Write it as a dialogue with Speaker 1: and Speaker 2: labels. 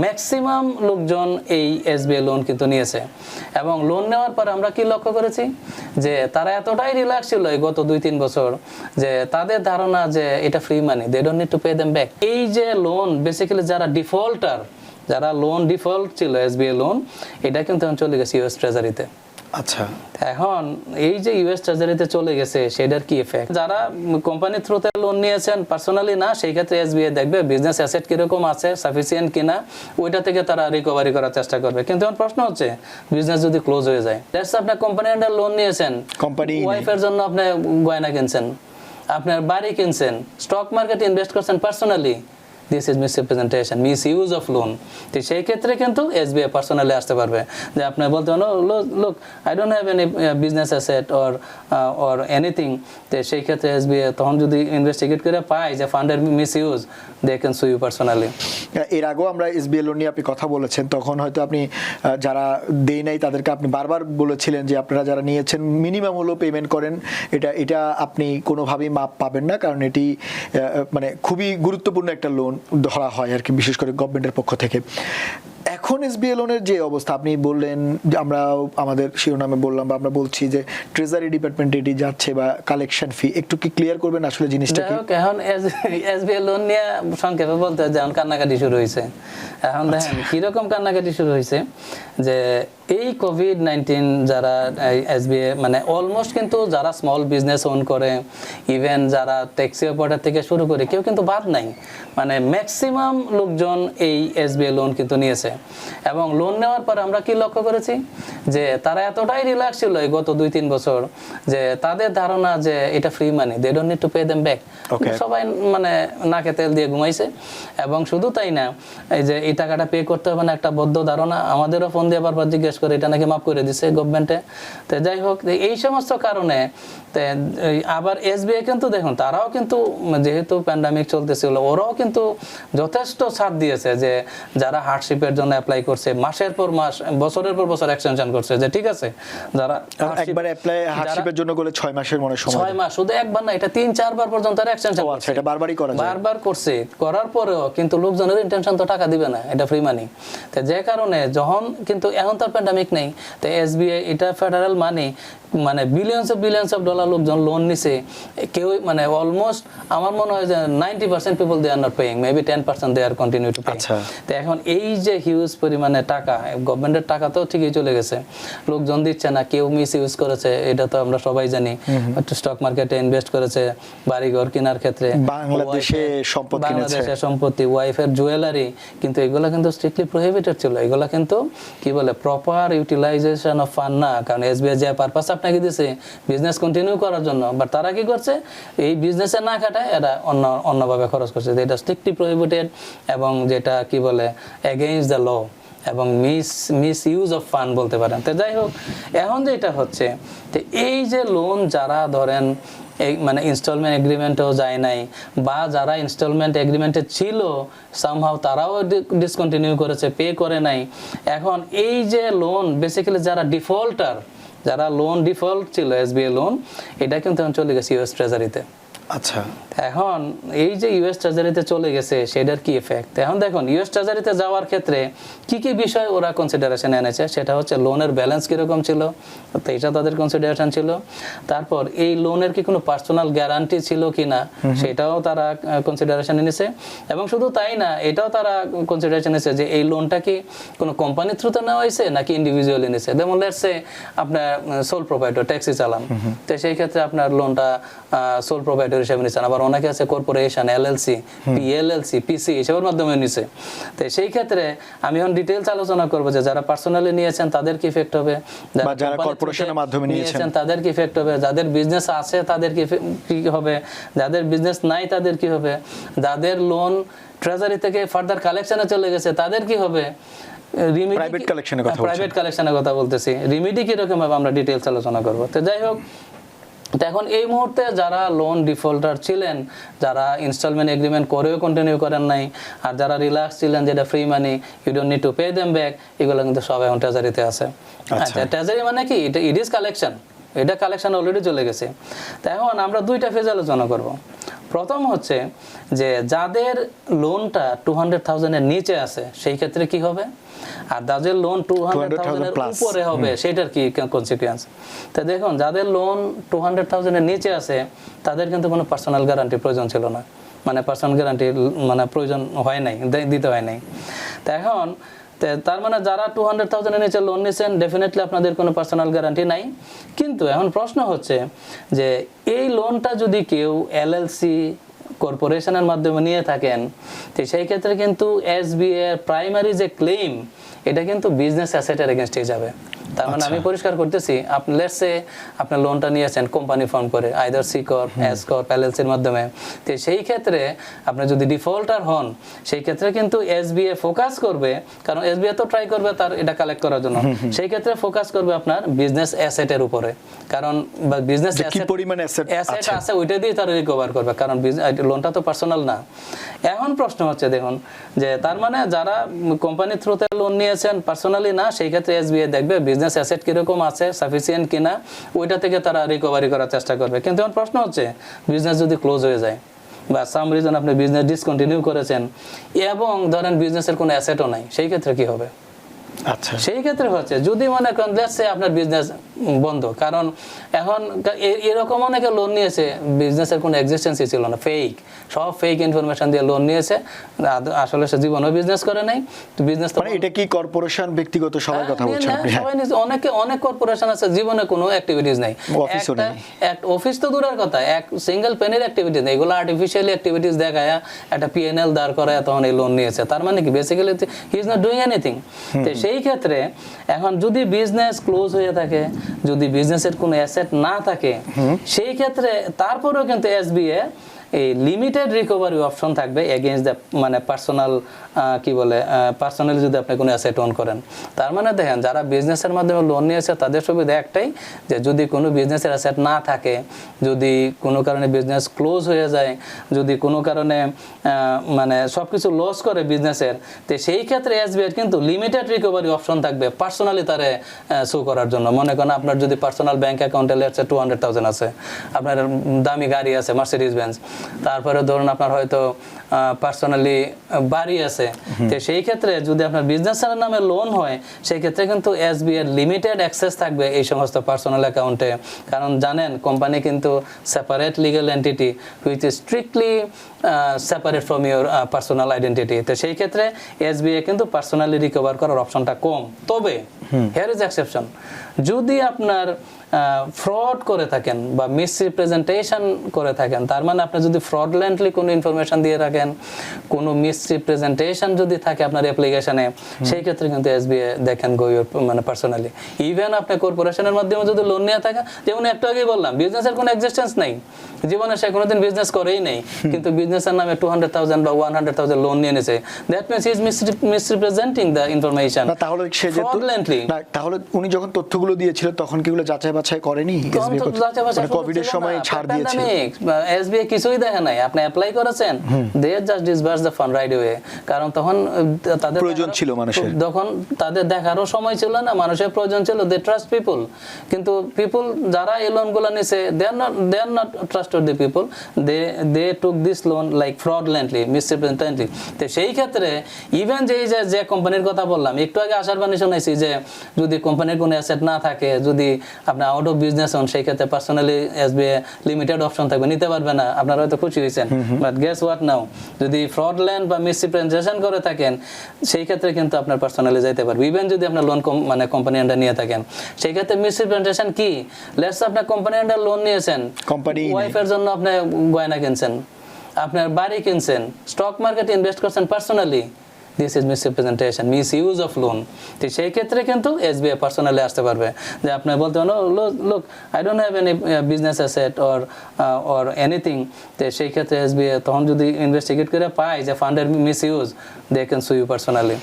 Speaker 1: Maximum লোকজন এই SBI loan কিন্তু নিয়েছে এবং লোন নেওয়ার পর আমরা কি লক্ষ্য করেছি যে তারা এতটাই রিল্যাক্স ছিল এই গত 2-3 বছর যে তাদের ধারণা যে এটা free money, they don't need to pay them back. এই যে লোন বেসিক্যালি যারা ডিফল্টার, যারা লোন ডিফল্ট ছিল এসবিআই লোন, এটা কিন্তু এখন চলে গেছে ইউএস ট্রেজারিতে।
Speaker 2: আচ্ছা,
Speaker 1: এখন এই যে ইউএস ট্রেজারিতে চলে গেছে সেটার কি এফেক্ট? যারা কোম্পানির থ্রুতে লোন নিয়েছেন পার্সোনালি না, সেই ক্ষেত্রে এসবিআই দেখবে বিজনেস অ্যাসেট কিরকম আছে, সাফিসিয়েন্ট কিনা, ওইটা থেকে তারা রিকভারি করার চেষ্টা করবে। কিন্তু এখন প্রশ্ন হচ্ছে বিজনেস যদি ক্লোজ হয়ে যায়, আপনার কোম্পানি আন্ডার লোন নিয়েছেন,
Speaker 2: কোম্পানি
Speaker 1: ওয়াইফের জন্য আপনি গয়না কিনছেন, আপনার বাড়ি কিনছেন, স্টক মার্কেটে ইনভেস্ট করছেন personally, this is misrepresentation, misuse of loan. তো সেই ক্ষেত্রে কিন্তু এসবিআই পার্সোনালি আসতে পারবে যে আপনি বলতে পারেন look I don't have any business asset or anything. তো সেই ক্ষেত্রে এসবিআই তখন যদি ইনভেস্টিগেট করে পায় যে ফান্ডের মিসইউজ, দে ক্যান সু ইউ পার্সোনালি।
Speaker 2: এর আগেও আমরা এসবিআই লোন নিয়ে আপনি কথা বলেছেন, তখন হয়তো আপনি যারা দেয় নাই তাদেরকে আপনি বারবার বলেছিলেন যে আপনারা যারা নিয়েছেন মিনিমাম হলো পেমেন্ট করেন, এটা আপনি কোনোভাবেই মাপ পাবেন না, কারণ এটি মানে খুবই গুরুত্বপূর্ণ একটা লোন ধরা হয় আর কি, বিশেষ করে গভর্নমেন্টের পক্ষ থেকে। এখন এসবিআই লোনের যে অবস্থা আপনি বললেন, আমরা আমাদের শিরোনামে বললাম বা আমরা বলছি যে ট্রেজারি ডিপার্টমেন্টে এটি যাচ্ছে বা কালেকশন ফি, একটু কি ক্লিয়ার করবেন আসলে জিনিসটা কি?
Speaker 1: এখন এসবিআই লোন নিয়ে সংক্ষেপে বলতে হয় যে এখন কান্নাকাটি শুরু হয়েছে। এখন দেখেন কিরকম কান্নাকাটি শুরু হয়েছে যে এই কোভিড-19 যারা এসবিআই মানে অলমোস্ট কিন্তু যারা স্মল বিজনেস ওন করে, ইভেন যারা ট্যাক্সি অপারেটর থেকে শুরু করে কেউ কিন্তু বাদ নাই, মানে ম্যাক্সিমাম লোকজন এই এসবিআই লোন কিন্তু নিয়েছে এবং লোন নেওয়ার পর আমরা কি লক্ষ্য করেছি যে তারা এতটাই রিল্যাক্স ছিল এই গত 2-3 বছর যে তাদের ধারণা যে এটা free money, they don't need to pay them back. সবাই মানে নাকে তেল দিয়ে ঘুমাইছে এবং শুধু তাই না, এই যে এই টাকাটা পে করতে হবে না একটা বদ্ধ ধারণা, আমাদেরও ফোন দিয়ে বারবার জিজ্ঞেস করে এটা নাকি মাফ করে দিছে গভর্নমেন্টে। তো যাই হোক, এই সমস্ত কারণে আবার এসবিআই কিন্তু দেখুন তারাও কিন্তু যেহেতু প্যান্ডামিক চলতেছিল ওরাও কিন্তু যথেষ্ট ছাড় দিয়েছে যে যারা হার্ডশিপের জন্য অ্যাপ্লাই করছে মাসের পর মাস, বছরের পর বছর এক্সটেনশন করছে, যে ঠিক আছে যারা
Speaker 2: একবার অ্যাপ্লাই হার্ডশিপের জন্য করলে 6 মাসের মনে সময়,
Speaker 1: 6 মাস, শুধু একবার না, এটা 3-4 বার পর্যন্ত এক্সটেনশন করছে।
Speaker 2: এটা বারবারই করা যায়,
Speaker 1: বারবার করছে, করার পরেও কিন্তু লোকজনের ইন্টেনশন তো টাকা দিবে না, এটা ফ্রি মানি। তো যে কারণে যখন কিন্তু এখন তো প্যান্ডামিক নেই, তো এসবিআই এটা ফেডারেল মানি, মানে বিলিয়ন্স অফ ডলার লোকজন লোন নিছে, কেউ মানে অলমোস্ট আমার মনে হয় যে 90% people they are not paying, maybe 10% they are continue to pay. তো এখন এই যে হিউজ পরিমাণে টাকা, গভর্নমেন্টের টাকা তো ঠিকই চলে গেছে, লোকজন দিচ্ছে না, কেউ মিস ইউজ করেছে, এটা তো আমরা সবাই জানি, স্টক মার্কেটে ইনভেস্ট করেছে, বাড়িঘর কেনার ক্ষেত্রে,
Speaker 2: বাংলাদেশে
Speaker 1: সম্পত্তি, ওয়াইফের জুয়েলারি, কিন্তু এগুলো কিন্তু স্ট্রিক্টলি প্রহিবিটেড ছিল, এগুলো কিন্তু কি বলে প্রপার ইউটিলাইজেশন অফ ফান্ড না, কারণ এসবিআই যে পারপাস আপনাকে দিয়েছে বিজনেস কন্টিনিউ করার জন্য, বাট তারা কি করছে এই বিজনেসে না খাটায় এরা অন্যভাবে খরচ করছে, এটা স্ট্রিক্টলি প্রহিবিটেড এবং যেটা কি বলে এগেইনস্ট দ্য ল এবং মিস ইউজ অফ ফান্ড বলতে পারেন। তো যাই হোক, এখন যেটা হচ্ছে তো এই যে লোন যারা ধরেন এই মানে ইনস্টলমেন্ট এগ্রিমেন্টেও যায় নাই বা যারা ইনস্টলমেন্ট এগ্রিমেন্টে ছিল সামহাও তারাও ডিসকন্টিনিউ করেছে, পে করে নাই, এখন এই যে লোন বেসিক্যালি যারা ডিফল্টার, যারা লোন ডিফল্ট ছিল এসবিআই লোন, এটা কিন্তু এখন চলে গেছে ইউএস ট্রেজারিতে।
Speaker 2: আচ্ছা,
Speaker 1: এখন এই যে ইউএস ট্রেজারিতে চলে গেছে সেটার কি এফেক্ট? এখন দেখুন ইউএস ট্রেজারিতে যাওয়ার ক্ষেত্রে কি কি বিষয় ওরা কনসিডারেশনে এনেছে, সেটা হচ্ছে লোনের ব্যালেন্স কিরকম ছিল, তো এটা তাদের কনসিডারেশন ছিল। তারপর এই লোনের কি কোনো পার্সোনাল গ্যারান্টি ছিল কিনা সেটাও তারা কনসিডারেশন এনেছে এবং শুধু তাই না, এটাও তারা কনসিডারেশন এনেছে যে এই লোনটা কি কোনো কোম্পানির থ্রুতে নেওয়া হয়েছে নাকি ইন্ডিভিজুয়ালি নিয়েছে। যেমন লেটস সে আপনার সোল প্রোভাইডার ট্যাক্সি চালান, তো সেই ক্ষেত্রে আপনার লোনটা সোল প্রোভাইডার হিসেবে নিচ্ছেন, আবার অনেকে আছে কর্পোরেশন, এলএলসি, পিএলএলসি, পিসি এসবের মাধ্যমে নিচ্ছে। তো সেই ক্ষেত্রে আমি এখন ডিটেইলস আলোচনা করব যে যারা পার্সোনালি নিয়েছেন তাদের কি ইফেক্ট হবে,
Speaker 2: যারা কর্পোরেশনের মাধ্যমে নিয়েছেন
Speaker 1: তাদের কি ইফেক্ট হবে, যাদের বিজনেস আছে তাদের কি হবে, যাদের বিজনেস নাই তাদের কি হবে, যাদের লোন ট্রেজারি থেকে ফার্দার কালেকশনে চলে গেছে তাদের কি হবে,
Speaker 2: প্রাইভেট
Speaker 1: কালেকশনের কথা বলতেছি, রিমিডি কিরকম হবে আমরা ডিটেইলস আলোচনা করব। তো যাই হোক, এখন এই মুহূর্তে যারা লোন ডিফল্টার ছিলেন, যারা ইনস্টলমেন্ট এগ্রিমেন্ট করেও কন্টিনিউ করেন নাই, আর যারা রিল্যাক্স ছিলেন যেটা free money, you don't need to pay them back, এগুলো কিন্তু সব এখন ট্রেজারিতে আছে। আচ্ছা, ট্রেজারি মানে কি, ইট ইজ কালেকশন, এটা কালেকশন অলরেডি চলে গেছে। তো এখন আমরা দুইটা ফেজ আলোচনা করব। প্রথম হচ্ছে যে যাদের লোনটা 200,000 এর নিচে আছে সেই ক্ষেত্রে কি হবে, আর যাদের লোন 200,000 এর উপরে হবে সেটার কি কনসিকুয়েন্স। তো দেখুন, যাদের লোন 200,000 এর নিচে আছে তাদের কিন্তু কোনো পার্সোনাল গ্যারান্টি প্রয়োজন ছিল না, মানে পার্সোনাল গ্যারান্টি মানে প্রয়োজন হয় নাই, দিতে হয় নাই। তো এখন তার মানে যারা 200,000 এর নিচে লোন নিয়েছেন ডেফিনেটলি আপনাদের কোনো পার্সোনাল গ্যারান্টি নাই। কিন্তু এখন প্রশ্ন হচ্ছে যে এই লোনটা যদি কেউ এলএলসি কর্পোরেশনের মাধ্যমে নিয়ে থাকেন, তো সেই ক্ষেত্রে কিন্তু এসবিআই এর প্রাইমারি যে ক্লেম এটা কিন্তু বিজনেস অ্যাসেটের এগেনস্টে যাবে। তার মানে আমি পরিষ্কার করতেছি, আপনি লেটস সে আপনি লোনটা নিয়েছেন কোম্পানি ফর্ম করে, either C corp, S corp, এলএলসির মাধ্যমে, তো সেই ক্ষেত্রে আপনি যদি ডিফল্টার হন সেই ক্ষেত্রে কিন্তু এসবিআই ফোকাস করবে, কারণ এসবিআই তো ট্রাই করবে তার এটা কালেক্ট করার জন্য, সেই ক্ষেত্রে ফোকাস করবে আপনার বিজনেস অ্যাসেটের উপরে, কারণ বিজনেস অ্যাসেট আছে ওইটা দিয়ে তারা রিকভার করবে, কারণ লোনটা তো পার্সোনাল না। এখন প্রশ্ন হচ্ছে দেখুন যে তার মানে যারা কোম্পানির থ্রুতে লোন নিয়েছেন পার্সোনালি না, সেই ক্ষেত্রে এসবিআই দেখবে বিজনেস অ্যাসেট কিরকম আছে, সাফিসিয়েন্ট কিনা, ওইটা থেকে তারা রিকভারি করার চেষ্টা করবে। কিন্তু এখন প্রশ্ন হচ্ছে বিজনেস যদি ক্লোজ হয়ে যায় বা সাম রিজন আপনি বিজনেস ডিসকন্টিনিউ করেছেন এবং ধরেন বিজনেসের কোনো অ্যাসেটও নাই, সেই ক্ষেত্রে কি হবে?
Speaker 2: আচ্ছা,
Speaker 1: সেই ক্ষেত্রে হচ্ছে যদি মনে করেন লেটস সে আপনার বিজনেস বন্ধ, কারণ এখন এরকম অনেকে লোন নিয়েছে বিজনেসের কোনো এক্সিস্টেন্সই ছিল না, ফেক, সব ফেক ইনফরমেশন দিয়ে লোন নিয়েছে, আসলে সে জীবনেও বিজনেস করে নাই। তো বিজনেস
Speaker 2: মানে এটা কি কর্পোরেশন ব্যক্তিগত সবাই কথা বলছেন আপনি?
Speaker 1: সবাই অনেক কর্পোরেশন আছে জীবনে কোনো অ্যাক্টিভিটিস নাই, অফিস তো দূরের কথা, এক সিঙ্গেল পেনির অ্যাক্টিভিটি নেই, এগুলো আর্টিফিশিয়ালি অ্যাক্টিভিটিস দেখায় একটা পিএনএল দাঁড় করায় তখন এই লোন নিয়েছে। তার মানে কি basically he is not doing anything. তো সেই ক্ষেত্রে এখন যদি বিজনেস ক্লোজ হয়ে থাকে, যদি বিজনেসের কোনো অ্যাসেট না থাকে, সেই ক্ষেত্রে তারপরেও কিন্তু এসবিআই এই লিমিটেড রিকভারি অপশন থাকবে এগেইনস্ট দ্য মানে পার্সোনাল কি বলে পার্সোনালি যদি আপনি কোনো অ্যাসেট ওন করেন। তার মানে দেখেন যারা বিজনেসের মাধ্যমে লোন নিয়েছে তাদের সুবিধা একটাই যে যদি কোনো বিজনেসের অ্যাসেট না থাকে, যদি কোনো কারণে বিজনেস ক্লোজ হয়ে যায়, যদি কোনো কারণে মানে সব কিছু লস করে বিজনেসের, তো সেই ক্ষেত্রে এসবিআই কিন্তু লিমিটেড রিকভারি অপশন থাকবে পার্সোনালি তারে শো করার জন্য। মনে করেন আপনার যদি পার্সোনাল ব্যাংক অ্যাকাউন্টে লেটস সে 200,000 আছে, আপনার দামি গাড়ি আছে মার্সিডিজ বেঞ্জ, তারপরে ধরুন আপনার হয়তো পার্সোনালি বাড়ি আছে, তো সেই ক্ষেত্রে যদি আপনার বিজনেসের নামে লোন হয় সেই ক্ষেত্রে কিন্তু এসবিআই এর লিমিটেড অ্যাক্সেস থাকবে এই সমস্ত পার্সোনাল অ্যাকাউন্টে। কারণ জানেন কোম্পানি কিন্তু separate legal entity which is strictly separate from your personal identity. তো সেই ক্ষেত্রে এসবিআই কিন্তু পার্সোনালি রিকভার করার অপশনটা কম। তবে হিয়ার ইজ এক্সেপশন, যদি আপনার ফ্রড করে থাকেন বা মিসরিপ্রেজেন্টেশন করে থাকেন, তার মানে আপনি যদি ফ্রডল্যান্টলি কোনো ইনফরমেশন দিয়ে রাখেন, কোনো মিসরিপ্রেজেন্টেশন যদি থাকে আপনার অ্যাপ্লিকেশনে, সেই ক্ষেত্রে কিন্তু এসবিআই দেখেন গো ইউর মানে পার্সোনালি। ইভেন আপনি কর্পোরেশনের মাধ্যমে যদি লোন নিয়ে থাকেন, যেমন একটু আগেই বললাম বিজনেসের কোনো এক্সিস্টেন্স নেই, জীবনে সে কোনোদিন বিজনেস করেই নেই, কিন্তু বিজনেসের নামে 200,000 বা 100,000 লোন নিয়ে নিয়েছে, that means he is misrepresenting the information.
Speaker 2: তাহলে সে যে তাহলে উনি যখন তথ্যগুলো দিয়েছিল তখন কি এগুলো যাচাই বাছাই করেনি? কোভিড এর সময় ছাড় দিয়েছে
Speaker 1: এসবিআই, কিছুই দেখে নাই, আপনি অ্যাপ্লাই করেছেন, they just disburse the fund right away, কারণ তখন তাদের
Speaker 2: প্রয়োজন ছিল মানুষের,
Speaker 1: তখন তাদের দেখারও সময় ছিল না, মানুষের প্রয়োজন ছিল, দে ট্রাস্ট পিপল। কিন্তু পিপল যারা এই লোনগুলো নিছে they are not trusted the people, they took this loan like fraudulently, misrepresentently. তো সেই ক্ষেত্রে ইভেন যে কোম্পানির কথা বললাম একটু আগে, আশার বাণী শুনেছি যে যদি কোম্পানির কোনো অ্যাসেট না থাকে, যদি আপনি আউট অফ বিজনেস হন, সেই ক্ষেত্রে পার্সোনালি এসবিআই লিমিটেড অপশন থাকবে, নিতে পারবে না। আপনারা হয়তো খুশি হয়েছেন, বাট গেস হোয়াট নাও, যদি ফ্রডল্যান্ড বা মিসরিপ্রেজেন্টেশন করে থাকেন সেই ক্ষেত্রে কিন্তু আপনার পার্সোনালি যাইতে পারবে। ইভেন যদি আপনার লোন মানে কোম্পানি আন্ডার নিয়ে থাকেন, সেই ক্ষেত্রে মিসরিপ্রেজেন্টেশন কি, লেটস আপনার কোম্পানি আন্ডার লোন নিয়েছেন, ওয়াইফের জন্য আপনি গয়না কিনছেন, আপনার বাড়ি কিনছেন, স্টক মার্কেটে ইনভেস্ট করছেন personally, this is misrepresentation, misuse of loan. তো সেই ক্ষেত্রে কিন্তু এসবিআই পার্সোনালি আসতে পারবে, যে আপনি বলতে পারেন look I don't have any business asset or anything. তো সেই ক্ষেত্রে এসবিআই তখন যদি ইনভেস্টিগেট করে পায় যে ফান্ডের মিসইউজ, দে ক্যান সু ইউ পার্সোনালি।